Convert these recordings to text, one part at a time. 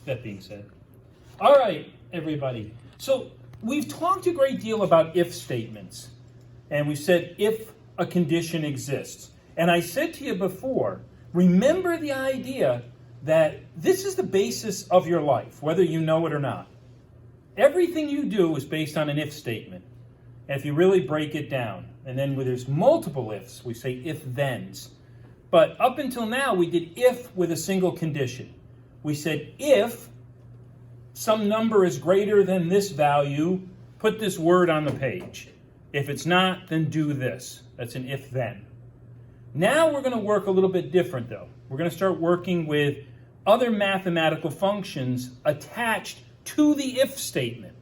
that being said. All right, everybody. So we've talked a great deal about if statements. And we said if a condition exists. And I said to you before, remember the idea that this is the basis of your life, whether you know it or not. Everything you do is based on an if statement. And if you really break it down, and then when there's multiple ifs, we say if-thens. But up until now, we did if with a single condition. We said if some number is greater than this value, put this word on the page. If it's not, then do this. That's an if-then. Now we're going to work a little bit different, though. We're going to start working with other mathematical functions attached to the if statement.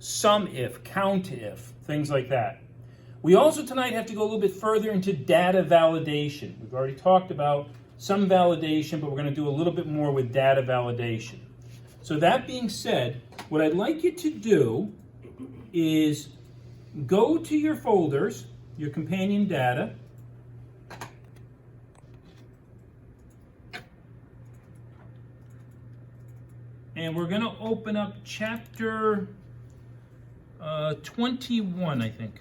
Sum if, count if, things like that. We also tonight have to go a little bit further into data validation. We've already talked about some validation, but we're going to do a little bit more with data validation. So that being said, what I'd like you to do is go to your folders, your companion data, and we're going to open up chapter 21, I think.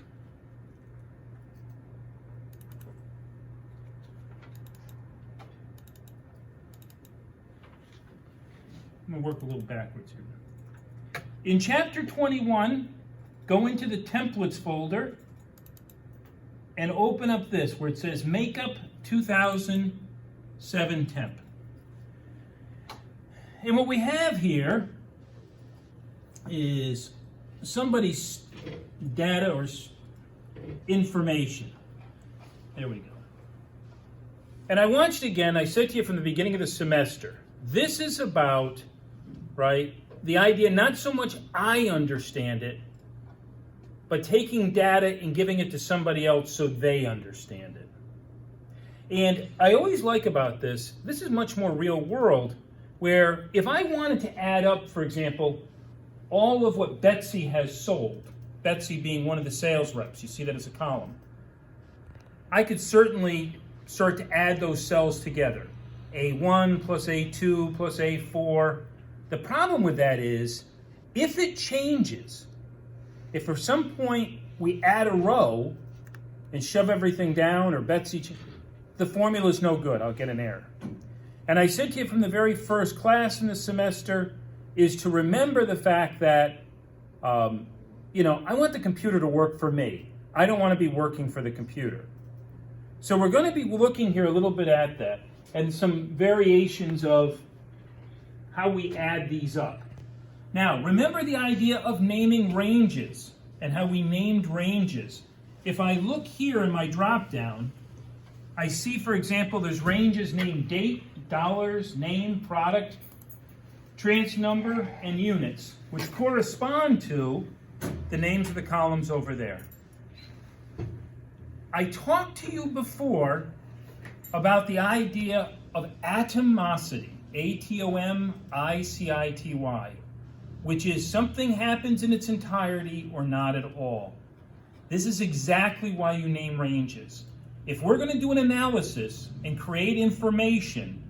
I'm going to work a little backwards here. In chapter 21, go into the templates folder and open up this where it says Makeup 2007 Temp. And what we have here is somebody's data or information. There we go. And I want you again, I said to you from the beginning of the semester, this is about, right, the idea not so much I understand it, but taking data and giving it to somebody else so they understand it. And I always like about this is much more real world, where if I wanted to add up, for example, all of what Betsy has sold, Betsy being one of the sales reps, you see that as a column, I could certainly start to add those cells together. A1 plus A2 plus A4. The problem with that is, if it changes, if for some point we add a row and shove everything down, or Betsy, the formula is no good. I'll get an error. And I said to you from the very first class in the semester is to remember the fact that, I want the computer to work for me. I don't want to be working for the computer. So we're going to be looking here a little bit at that and some variations of how we add these up. Now, remember the idea of naming ranges and how we named ranges. If I look here in my drop-down, I see, for example, there's ranges named date, dollars, name, product, tranche number, and units, which correspond to the names of the columns over there. I talked to you before about the idea of atomicity, A-T-O-M-I-C-I-T-Y, which is something happens in its entirety or not at all. This is exactly why you name ranges. If we're going to do an analysis and create information,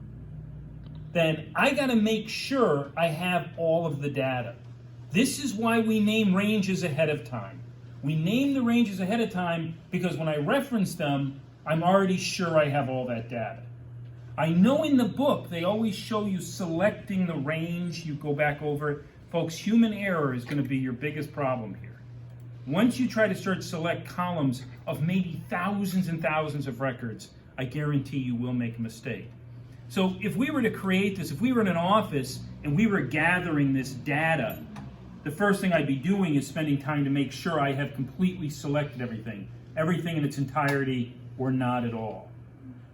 then I got to make sure I have all of the data. This is why we name ranges ahead of time. We name the ranges ahead of time because when I reference them, I'm already sure I have all that data. I know in the book they always show you selecting the range. You go back over it. Folks, human error is going to be your biggest problem here. Once you try to select columns of maybe thousands and thousands of records, I guarantee you will make a mistake. So if we were to create this, if we were in an office and we were gathering this data, the first thing I'd be doing is spending time to make sure I have completely selected everything in its entirety or not at all.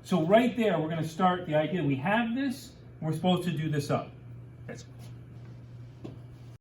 So right there, we're going to start the idea we have this, we're supposed to do this up. That's